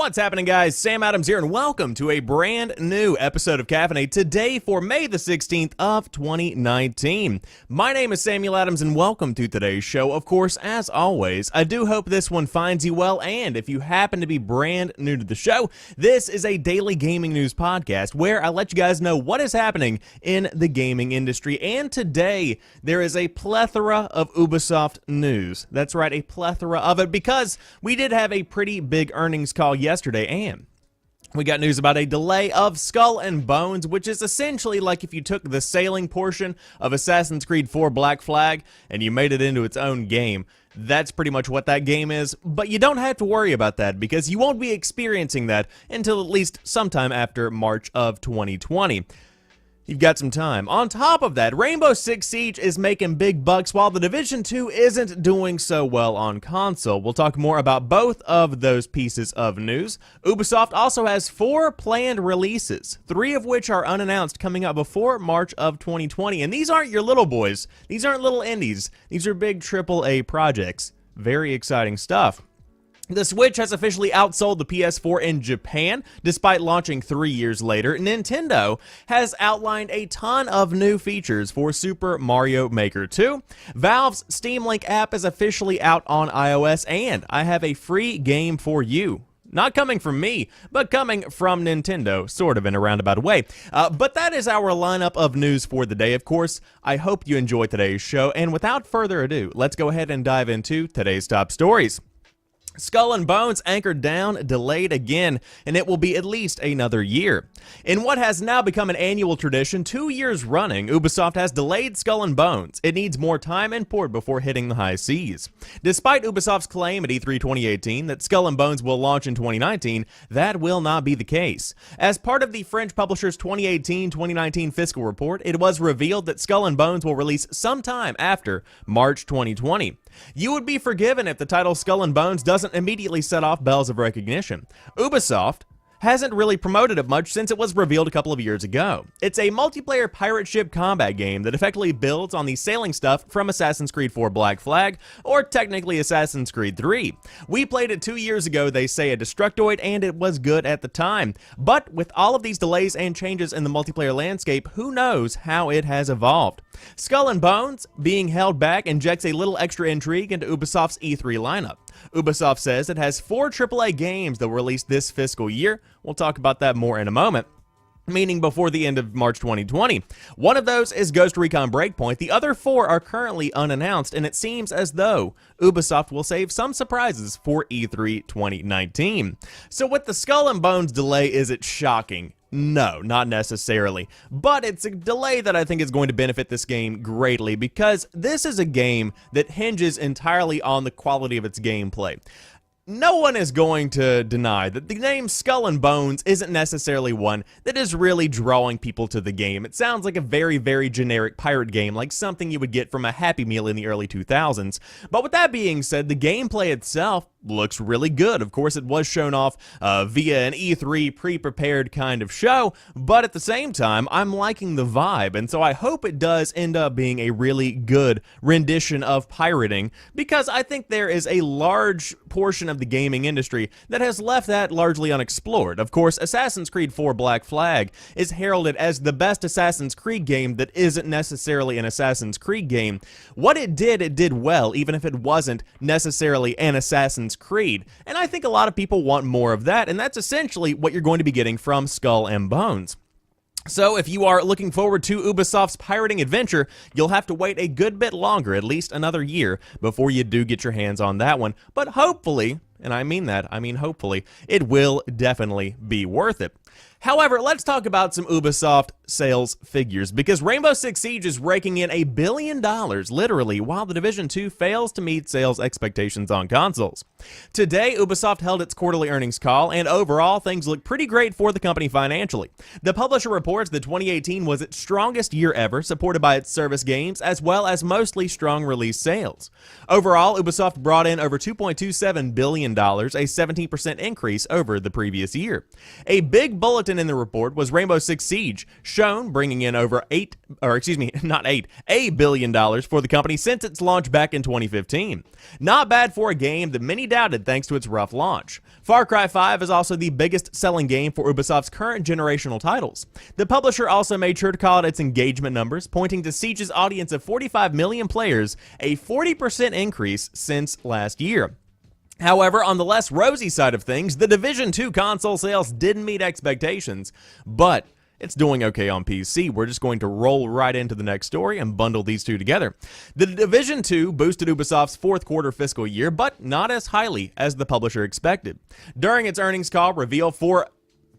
What's happening, guys? Sam Adams here, and welcome to a brand new episode of Caffeinate today for May the 16th of 2019. My name is Samuel Adams, and welcome to today's show. Of course, as always, I do hope this one finds you well, and if you happen to be brand new to the show, this is a daily gaming news podcast where I let you guys know what is happening in the gaming industry, and today there is a plethora of Ubisoft news. That's right, a plethora of it, because we did have a pretty big earnings call yesterday, and we got news about a delay of Skull and Bones, which is essentially like if you took the sailing portion of Assassin's Creed 4 Black Flag and you made it into its own game. That's pretty much what that game is, but you don't have to worry about that because you won't be experiencing that until at least sometime after March of 2020. You've got some time. On top of that, Rainbow Six Siege is making big bucks while The Division 2 isn't doing so well on console. We'll talk more about both of those pieces of news. Ubisoft also has 4 planned releases, 3 of which are unannounced coming up before March of 2020. And these aren't your little boys. These aren't little indies. These are big AAA projects. Very exciting stuff. The Switch has officially outsold the PS4 in Japan, despite launching 3 years later. Nintendo has outlined a ton of new features for Super Mario Maker 2. Valve's Steam Link app is officially out on iOS, and I have a free game for you. Not coming from me, but coming from Nintendo, sort of in a roundabout way. But that is our lineup of news for the day. Of course, I hope you enjoy today's show, and without further ado, let's go ahead and dive into today's top stories. Skull and Bones anchored down, delayed again, and it will be at least another year. In what has now become an annual tradition, 2 years running, Ubisoft has delayed Skull and Bones. It needs more time and port before hitting the high seas. Despite Ubisoft's claim at E3 2018 that Skull and Bones will launch in 2019, that will not be the case. As part of the French publisher's 2018-2019 fiscal report, it was revealed that Skull and Bones will release sometime after March 2020. You would be forgiven if the title Skull and Bones doesn't immediately set off bells of recognition. Ubisoft hasn't really promoted it much since it was revealed a couple of years ago. It's a multiplayer pirate ship combat game that effectively builds on the sailing stuff from Assassin's Creed 4 Black Flag, or technically Assassin's Creed 3. We played it 2 years ago, they say, at Destructoid, and it was good at the time. But with all of these delays and changes in the multiplayer landscape, who knows how it has evolved. Skull and Bones being held back injects a little extra intrigue into Ubisoft's E3 lineup. Ubisoft says it has 4 AAA games that will release this fiscal year. We'll talk about that more in a moment, meaning before the end of March 2020. One of those is Ghost Recon Breakpoint. The other 4 are currently unannounced, and it seems as though Ubisoft will save some surprises for E3 2019. So with the Skull and Bones delay, is it shocking? No, not necessarily, but it's a delay that I think is going to benefit this game greatly because this is a game that hinges entirely on the quality of its gameplay. No one is going to deny that the name Skull and Bones isn't necessarily one that is really drawing people to the game. It sounds like a very, very generic pirate game, like something you would get from a Happy Meal in the early 2000s. But with that being said, the gameplay itself looks really good. Of course, it was shown off via an E3 pre-prepared kind of show, but at the same time, I'm liking the vibe, and so I hope it does end up being a really good rendition of pirating, because I think there is a large portion of the gaming industry that has left that largely unexplored. Of course, Assassin's Creed 4 Black Flag is heralded as the best Assassin's Creed game that isn't necessarily an Assassin's Creed game. What it did well, even if it wasn't necessarily an Assassin's Creed. And I think a lot of people want more of that, and that's essentially what you're going to be getting from Skull and Bones. So if you are looking forward to Ubisoft's pirating adventure, you'll have to wait a good bit longer, at least another year, before you do get your hands on that one. But hopefully, and I mean that, I mean hopefully, it will definitely be worth it. However, let's talk about some Ubisoft sales figures, because Rainbow Six Siege is raking in $1 billion, literally, while The Division 2 fails to meet sales expectations on consoles. Today, Ubisoft held its quarterly earnings call, and overall, things look pretty great for the company financially. The publisher reports that 2018 was its strongest year ever, supported by its service games, as well as mostly strong release sales. Overall, Ubisoft brought in over $2.27 billion, a 17% increase over the previous year. A big bulletin mentioned in the report was Rainbow Six Siege, shown bringing in over $8 billion for the company since its launch back in 2015. Not bad for a game that many doubted thanks to its rough launch. Far Cry 5 is also the biggest selling game for Ubisoft's current generational titles. The publisher also made sure to call out its engagement numbers, pointing to Siege's audience of 45 million players, a 40% increase since last year. However, on the less rosy side of things, the Division 2 console sales didn't meet expectations, but it's doing okay on PC. We're just going to roll right into the next story and bundle these two together. The Division 2 boosted Ubisoft's fourth quarter fiscal year, but not as highly as the publisher expected. During its earnings call reveal for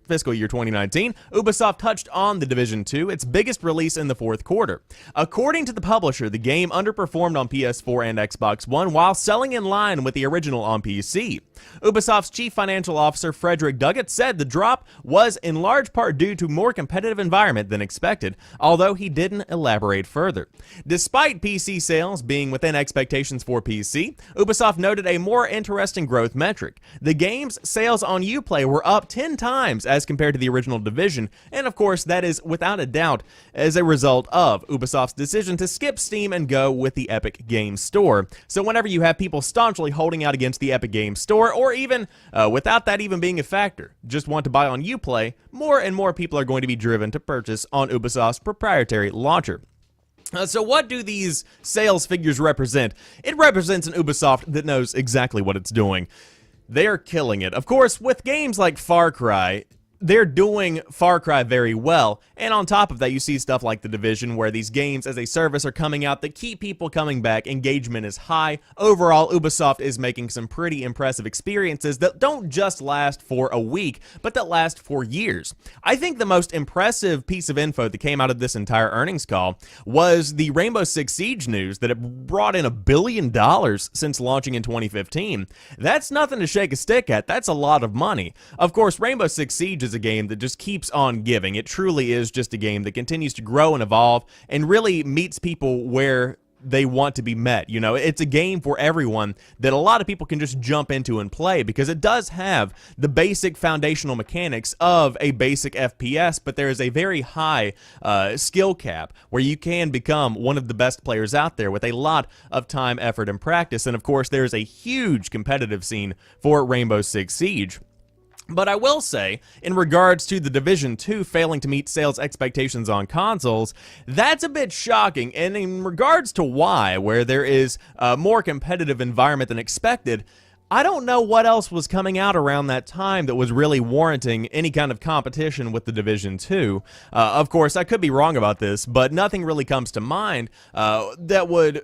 fiscal year 2019, Ubisoft touched on The Division 2, its biggest release in the fourth quarter. According to the publisher, the game underperformed on PS4 and Xbox One while selling in line with the original on PC. Ubisoft's chief financial officer, Frederick Duggett, said the drop was in large part due to more competitive environment than expected, although he didn't elaborate further. Despite PC sales being within expectations for PC, Ubisoft noted a more interesting growth metric. The game's sales on Uplay were up 10 times as compared to the original Division, and of course that is without a doubt as a result of Ubisoft's decision to skip Steam and go with the Epic Games Store. So whenever you have people staunchly holding out against the Epic Games Store, or even without that even being a factor, just want to buy on Uplay, more and more people are going to be driven to purchase on Ubisoft's proprietary launcher. So what do these sales figures represent? It represents an Ubisoft that knows exactly what it's doing. They're killing it. Of course, with games like Far Cry, they're doing Far Cry very well, and on top of that you see stuff like The Division where these games as a service are coming out that keep people coming back, engagement is high. Overall, Ubisoft is making some pretty impressive experiences that don't just last for a week, but that last for years. I think the most impressive piece of info that came out of this entire earnings call was the Rainbow Six Siege news that it brought in $1 billion since launching in 2015. That's nothing to shake a stick at, that's a lot of money. Of course, Rainbow Six Siege is a game that just keeps on giving. It truly is just a game that continues to grow and evolve and really meets people where they want to be met. You know, it's a game for everyone that a lot of people can just jump into and play because it does have the basic foundational mechanics of a basic FPS, but there is a very high skill cap where you can become one of the best players out there with a lot of time, effort, and practice. And of course, there's a huge competitive scene for Rainbow Six Siege. But I will say, in regards to The Division 2 failing to meet sales expectations on consoles, that's a bit shocking, and in regards to why, where there is a more competitive environment than expected, I don't know what else was coming out around that time that was really warranting any kind of competition with The Division 2. Of course, I could be wrong about this, but nothing really comes to mind that would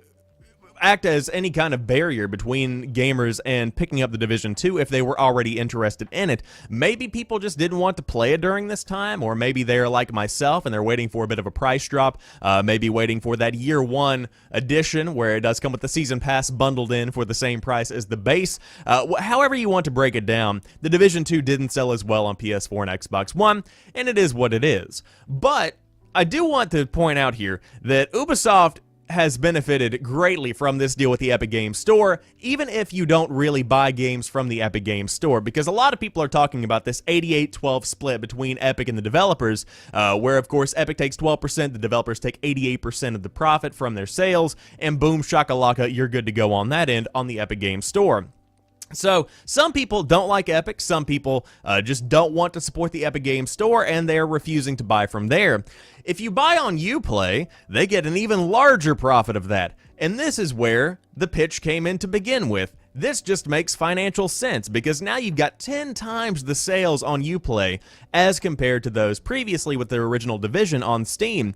act as any kind of barrier between gamers and picking up The Division 2 if they were already interested in it. Maybe people just didn't want to play it during this time, or maybe they're like myself and they're waiting for a bit of a price drop, maybe waiting for that year one edition where it does come with the season pass bundled in for the same price as the base. However you want to break it down, The Division 2 didn't sell as well on PS4 and Xbox One, and it is what it is. But I do want to point out here that Ubisoft has benefited greatly from this deal with the Epic Games Store, even if you don't really buy games from the Epic Games Store, because a lot of people are talking about this 88-12 split between Epic and the developers, where of course Epic takes 12%, the developers take 88% of the profit from their sales, and boom shakalaka, you're good to go on that end on the Epic Games Store. So, some people don't like Epic, some people just don't want to support the Epic Games Store, and they're refusing to buy from there. If you buy on Uplay, they get an even larger profit of that, and this is where the pitch came in to begin with. This just makes financial sense, because now you've got 10 times the sales on Uplay as compared to those previously with their original Division on Steam.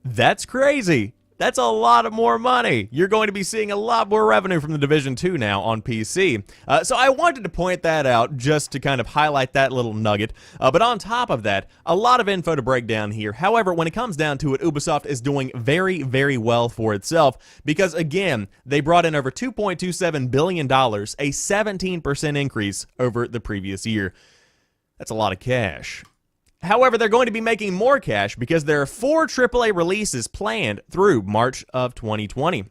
That's crazy. That's a lot of more money. You're going to be seeing a lot more revenue from The Division 2 now on PC. So I wanted to point that out just to kind of highlight that little nugget. But on top of that, a lot of info to break down here. However, when it comes down to it, Ubisoft is doing very, very well for itself because, again, they brought in over $2.27 billion, a 17% increase over the previous year. That's a lot of cash. However, they're going to be making more cash because there are 4 AAA releases planned through March of 2020.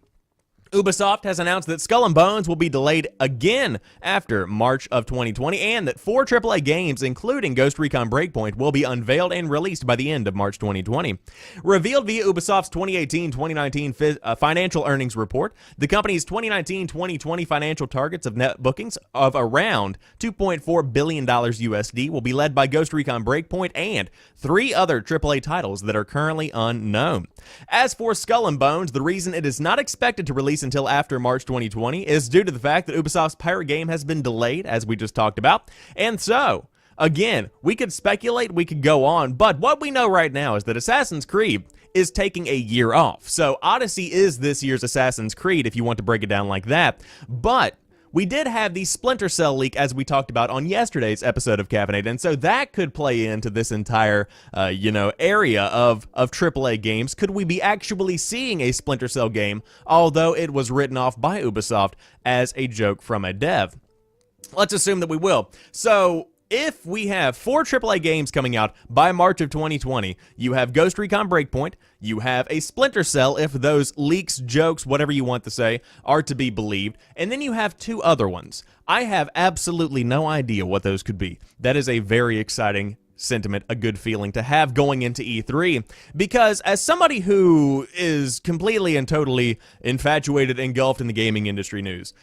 Ubisoft has announced that Skull and Bones will be delayed again after March of 2020, and that 4 AAA games, including Ghost Recon Breakpoint, will be unveiled and released by the end of March 2020. Revealed via Ubisoft's 2018-2019 financial earnings report, the company's 2019-2020 financial targets of net bookings of around $2.4 billion USD will be led by Ghost Recon Breakpoint and 3 other AAA titles that are currently unknown. As for Skull and Bones, the reason it is not expected to release until after March 2020 is due to the fact that Ubisoft's pirate game has been delayed, as we just talked about. And so, again, we could speculate, we could go on, but what we know right now is that Assassin's Creed is taking a year off. So Odyssey is this year's Assassin's Creed, if you want to break it down like that. But we did have the Splinter Cell leak, as we talked about on yesterday's episode of Caffeinate, and so that could play into this entire, area of AAA games. Could we be actually seeing a Splinter Cell game, although it was written off by Ubisoft as a joke from a dev? Let's assume that we will. So, if we have 4 AAA games coming out by March of 2020, you have Ghost Recon Breakpoint, you have a Splinter Cell, if those leaks, jokes, whatever you want to say, are to be believed, and then you have 2 other ones. I have absolutely no idea what those could be. That is a very exciting sentiment, a good feeling to have going into E3, because as somebody who is completely and totally infatuated, engulfed in the gaming industry news,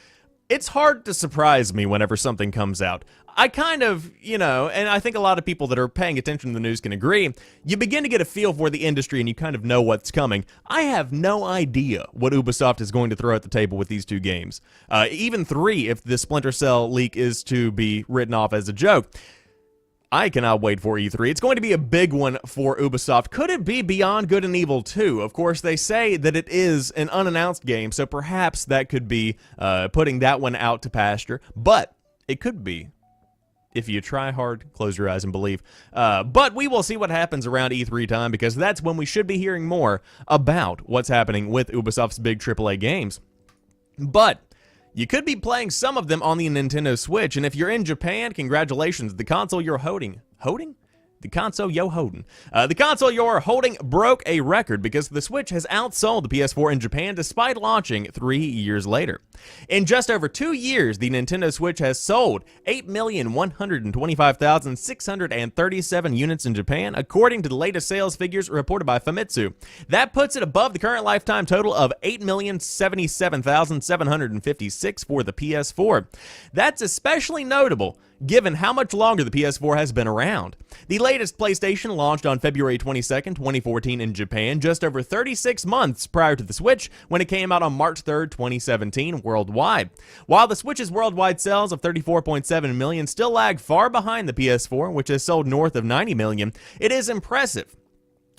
it's hard to surprise me whenever something comes out. I kind of, and I think a lot of people that are paying attention to the news can agree, you begin to get a feel for the industry and you kind of know what's coming. I have no idea what Ubisoft is going to throw at the table with these 2 games. Even 3, if the Splinter Cell leak is to be written off as a joke. I cannot wait for E3. It's going to be a big one for Ubisoft. Could it be Beyond Good and Evil 2? Of course, they say that it is an unannounced game, so perhaps that could be putting that one out to pasture. But it could be. If you try hard, close your eyes and believe. But we will see what happens around E3 time, because that's when we should be hearing more about what's happening with Ubisoft's big AAA games. But you could be playing some of them on the Nintendo Switch, and if you're in Japan, congratulations. The console you're holding? The console you're holding. The console you're holding broke a record because the Switch has outsold the PS4 in Japan despite launching 3 years later. In just over 2 years, the Nintendo Switch has sold 8,125,637 units in Japan, according to the latest sales figures reported by Famitsu. That puts it above the current lifetime total of 8,077,756 for the PS4. That's especially notable given how much longer the PS4 has been around. The latest PlayStation launched on February 22nd, 2014 in Japan, just over 36 months prior to the Switch, when it came out on March 3rd, 2017 worldwide. While the Switch's worldwide sales of 34.7 million still lag far behind the PS4, which has sold north of 90 million, it is impressive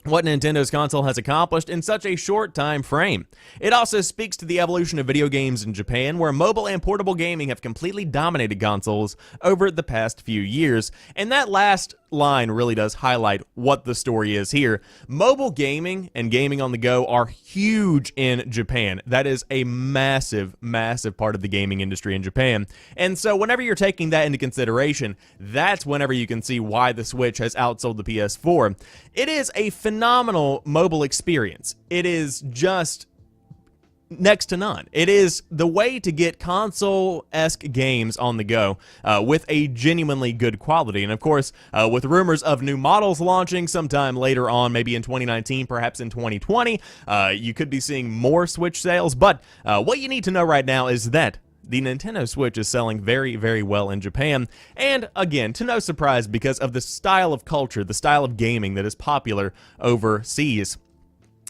what Nintendo's console has accomplished in such a short time frame. It also speaks to the evolution of video games in Japan, where mobile and portable gaming have completely dominated consoles over the past few years. And that last line really does highlight what the story is here. Mobile gaming and gaming on the go are huge in Japan. That is a massive, massive part of the gaming industry in Japan. And so whenever you're taking that into consideration, that's whenever you can see why the Switch has outsold the PS4. It is a phenomenal mobile experience. It is just next to none. It is the way to get console-esque games on the go with a genuinely good quality. And of course, with rumors of new models launching sometime later on, maybe in 2019, perhaps in 2020, you could be seeing more Switch sales. But what you need to know right now is that the Nintendo Switch is selling very, very well in Japan, and again, to no surprise because of the style of culture, the style of gaming that is popular overseas,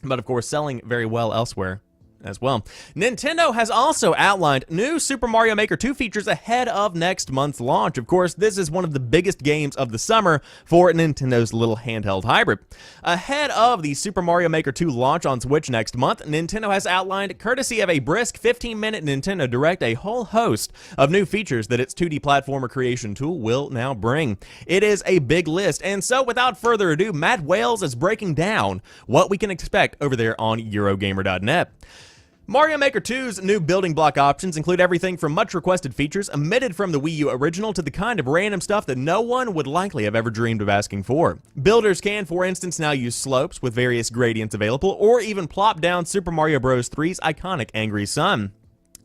but of course selling very well elsewhere as well. Nintendo has also outlined new Super Mario Maker 2 features ahead of next month's launch. Of course, this is one of the biggest games of the summer for Nintendo's little handheld hybrid. Ahead of the Super Mario Maker 2 launch on Switch next month, Nintendo has outlined, courtesy of a brisk 15-minute Nintendo Direct, a whole host of new features that its 2D platformer creation tool will now bring. It is a big list, and so without further ado, Matt Wales is breaking down what we can expect over there on Eurogamer.net. Mario Maker 2's new building block options include everything from much requested features omitted from the Wii U original to the kind of random stuff that no one would likely have ever dreamed of asking for. Builders can, for instance, now use slopes with various gradients available, or even plop down Super Mario Bros. 3's iconic Angry Sun.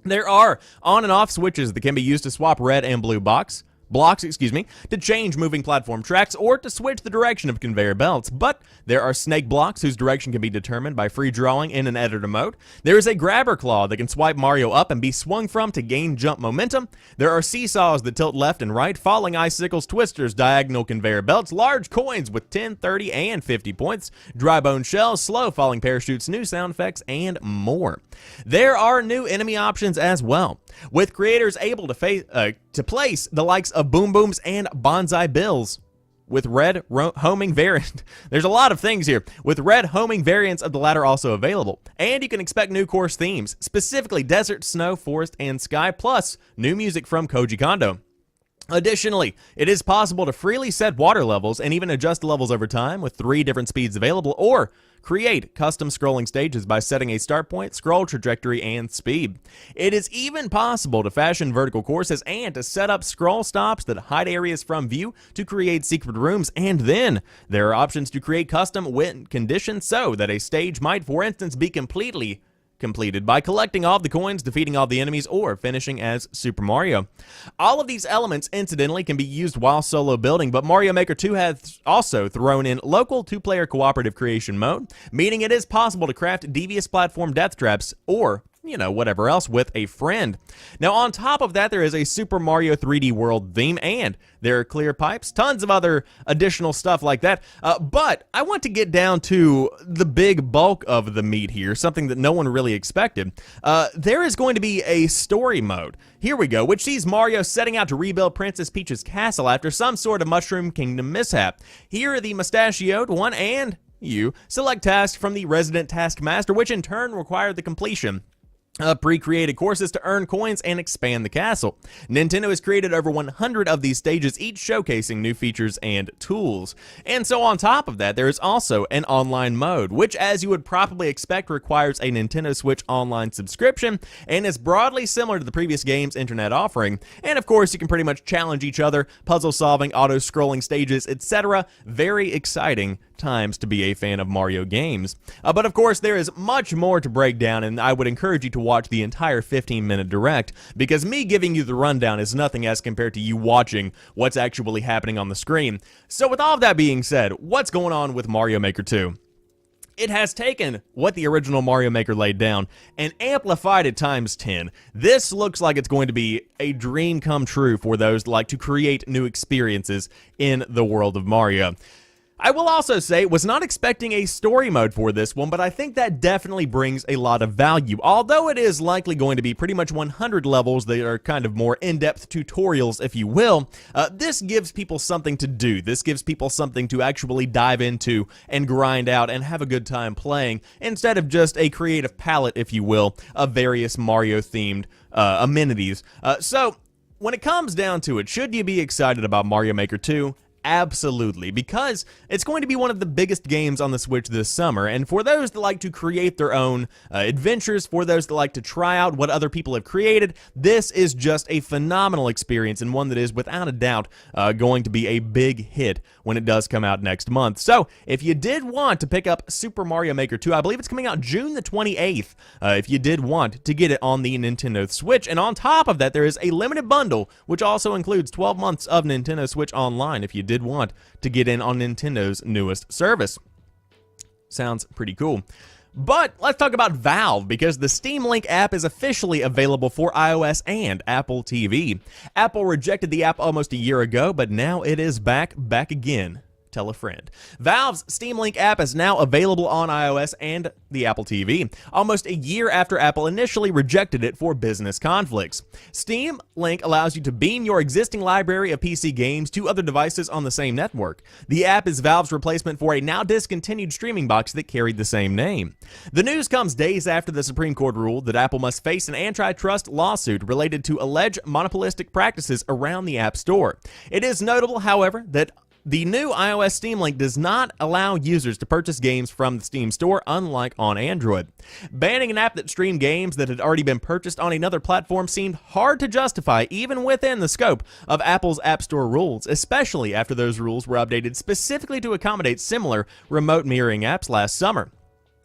There are on and off switches that can be used to swap red and blue blocks, to change moving platform tracks or to switch the direction of conveyor belts, but there are snake blocks whose direction can be determined by free drawing in an editor mode. There is a grabber claw that can swipe Mario up and be swung from to gain jump momentum. There are seesaws that tilt left and right, falling icicles, twisters, diagonal conveyor belts, large coins with 10, 30, and 50 points, dry bone shells, slow falling parachutes, new sound effects, and more. There are new enemy options as well, with creators able to place the likes of Boom Booms and Bonsai Bills with red homing variant. There's a lot of things here, with red homing variants of the latter also available. And you can expect new course themes, specifically desert, snow, forest, and sky, plus new music from Koji Kondo. Additionally, it is possible to freely set water levels and even adjust levels over time with 3 different speeds available, or create custom scrolling stages by setting a start point, scroll trajectory, and speed. It is even possible to fashion vertical courses and to set up scroll stops that hide areas from view to create secret rooms, and then there are options to create custom win conditions so that a stage might, for instance, be completed by collecting all of the coins, defeating all the enemies, or finishing as Super Mario. All of these elements, incidentally, can be used while solo building, but Mario Maker 2 has also thrown in local 2-player cooperative creation mode, meaning it is possible to craft devious platform death traps or whatever else with a friend. Now, on top of that, there is a Super Mario 3D World theme, and there are clear pipes, tons of other additional stuff like that. But I want to get down to the big bulk of the meat here, something that no one really expected. There is going to be a story mode. Here we go, which sees Mario setting out to rebuild Princess Peach's castle after some sort of Mushroom Kingdom mishap. Here are the mustachioed one, and you select tasks from the resident taskmaster, which in turn require the completion pre-created courses to earn coins and expand the castle. Nintendo has created over 100 of these stages, each showcasing new features and tools. And so on top of that, there is also an online mode, which, as you would probably expect, requires a Nintendo Switch Online subscription and is broadly similar to the previous game's internet offering. And of course, you can pretty much challenge each other, puzzle solving, auto-scrolling stages, etc. Very exciting times to be a fan of Mario games. But of course, there is much more to break down, and I would encourage you to watch the entire 15-minute direct, because me giving you the rundown is nothing as compared to you watching what's actually happening on the screen. So with all of that being said, what's going on with Mario Maker 2? It has taken what the original Mario Maker laid down and amplified it times 10. This looks like it's going to be a dream come true for those that like to create new experiences in the world of Mario. I will also say, was not expecting a story mode for this one, but I think that definitely brings a lot of value. Although it is likely going to be pretty much 100 levels that are kind of more in-depth tutorials, if you will, this gives people something to do. This gives people something to actually dive into and grind out and have a good time playing, instead of just a creative palette, if you will, of various Mario-themed amenities. So, when it comes down to it, should you be excited about Mario Maker 2? Absolutely, because it's going to be one of the biggest games on the Switch this summer, and for those that like to create their own adventures, for those that like to try out what other people have created, this is just a phenomenal experience, and one that is without a doubt going to be a big hit when it does come out next month. So, if you did want to pick up Super Mario Maker 2, I believe it's coming out June the 28th, if you did want to get it on the Nintendo Switch, and on top of that, there is a limited bundle, which also includes 12 months of Nintendo Switch Online, if you did want to get in on Nintendo's newest service. Sounds pretty cool. But let's talk about Valve, because the Steam Link app is officially available for iOS and Apple TV. Apple rejected the app almost a year ago, but now it is back again. Tell a friend. Valve's Steam Link app is now available on iOS and the Apple TV, almost a year after Apple initially rejected it for business conflicts. Steam Link allows you to beam your existing library of PC games to other devices on the same network. The app is Valve's replacement for a now discontinued streaming box that carried the same name. The news comes days after the Supreme Court ruled that Apple must face an antitrust lawsuit related to alleged monopolistic practices around the App Store. It is notable, however, that the new iOS Steam Link does not allow users to purchase games from the Steam store, unlike on Android. Banning an app that streamed games that had already been purchased on another platform seemed hard to justify, even within the scope of Apple's App Store rules, especially after those rules were updated specifically to accommodate similar remote mirroring apps last summer.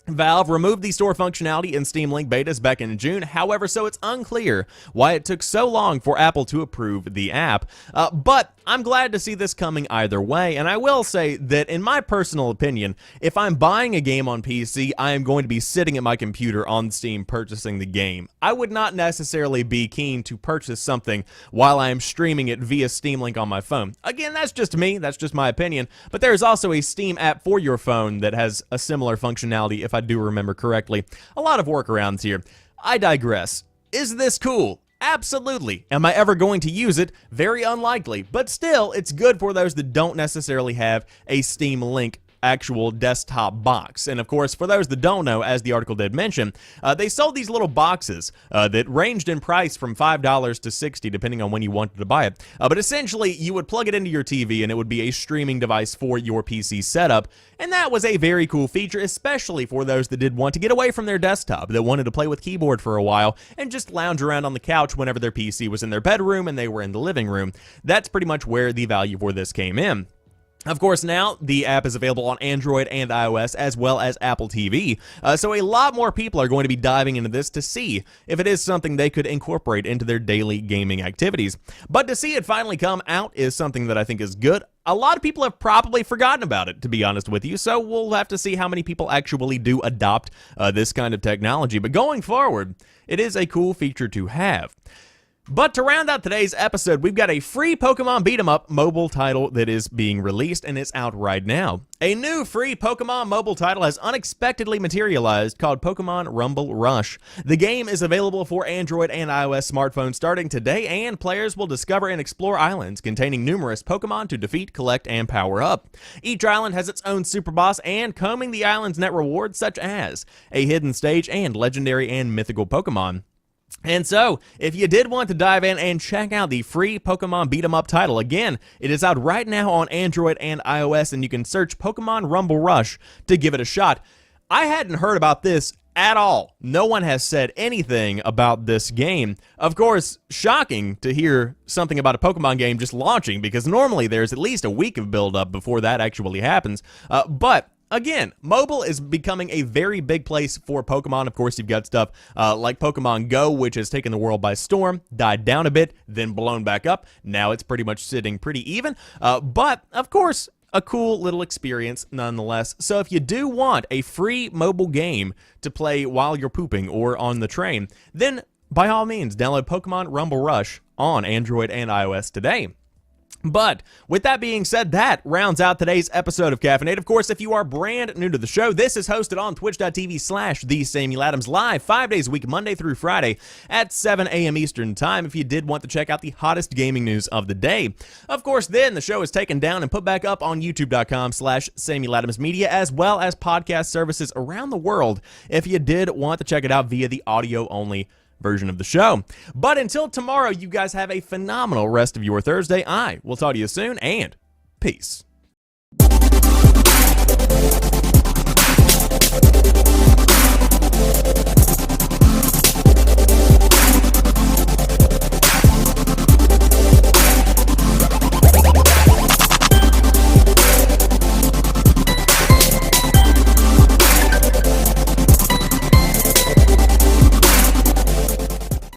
Valve removed the store functionality in Steam Link betas back in June, however, so it's unclear why it took so long for Apple to approve the app. But I'm glad to see this coming either way, and I will say that in my personal opinion, if I'm buying a game on PC, I am going to be sitting at my computer on Steam purchasing the game. I would not necessarily be keen to purchase something while I am streaming it via Steam Link on my phone. Again, that's just me, that's just my opinion, but there's also a Steam app for your phone that has a similar functionality, if I do remember correctly. A lot of workarounds here. I digress. Is this cool? Absolutely. Am I ever going to use it? Very unlikely, but still, it's good for those that don't necessarily have a Steam Link actual desktop box. And of course, for those that don't know, as the article did mention, they sold these little boxes that ranged in price from $5 to $60, depending on when you wanted to buy it. But essentially, you would plug it into your TV and it would be a streaming device for your PC setup. And that was a very cool feature, especially for those that did want to get away from their desktop, that wanted to play with keyboard for a while and just lounge around on the couch whenever their PC was in their bedroom and they were in the living room. That's pretty much where the value for this came in. Of course, now the app is available on Android and iOS as well as Apple TV, so a lot more people are going to be diving into this to see if it is something they could incorporate into their daily gaming activities. But to see it finally come out is something that I think is good. A lot of people have probably forgotten about it, to be honest with you, so we'll have to see how many people actually do adopt this kind of technology. But going forward, it is a cool feature to have. But to round out today's episode, we've got a free Pokemon beat-em-up mobile title that is being released, and it's out right now. A new free Pokemon mobile title has unexpectedly materialized called Pokemon Rumble Rush. The game is available for Android and iOS smartphones starting today, and players will discover and explore islands containing numerous Pokemon to defeat, collect, and power up. Each island has its own super boss, and combing the island's net rewards such as a hidden stage and legendary and mythical Pokemon. And so, if you did want to dive in and check out the free Pokemon beat-em-up title, again, it is out right now on Android and iOS, and you can search Pokemon Rumble Rush to give it a shot. I hadn't heard about this at all. No one has said anything about this game. Of course, shocking to hear something about a Pokemon game just launching, because normally there's at least a week of build-up before that actually happens. But again, mobile is becoming a very big place for Pokemon. Of course, you've got stuff like Pokemon Go, which has taken the world by storm, died down a bit, then blown back up. Now it's pretty much sitting pretty even. But, of course, a cool little experience nonetheless. So if you do want a free mobile game to play while you're pooping or on the train, then by all means, download Pokemon Rumble Rush on Android and iOS today. But with that being said, that rounds out today's episode of Caffeinate. Of course, if you are brand new to the show, this is hosted on twitch.tv/TheSamuelAdams live 5 days a week, Monday through Friday at 7 a.m. Eastern Time if you did want to check out the hottest gaming news of the day. Of course, then the show is taken down and put back up on youtube.com/SamuelAdamsMedia as well as podcast services around the world if you did want to check it out via the audio-only version of the show. But until tomorrow, you guys have a phenomenal rest of your Thursday. I will talk to you soon, and peace.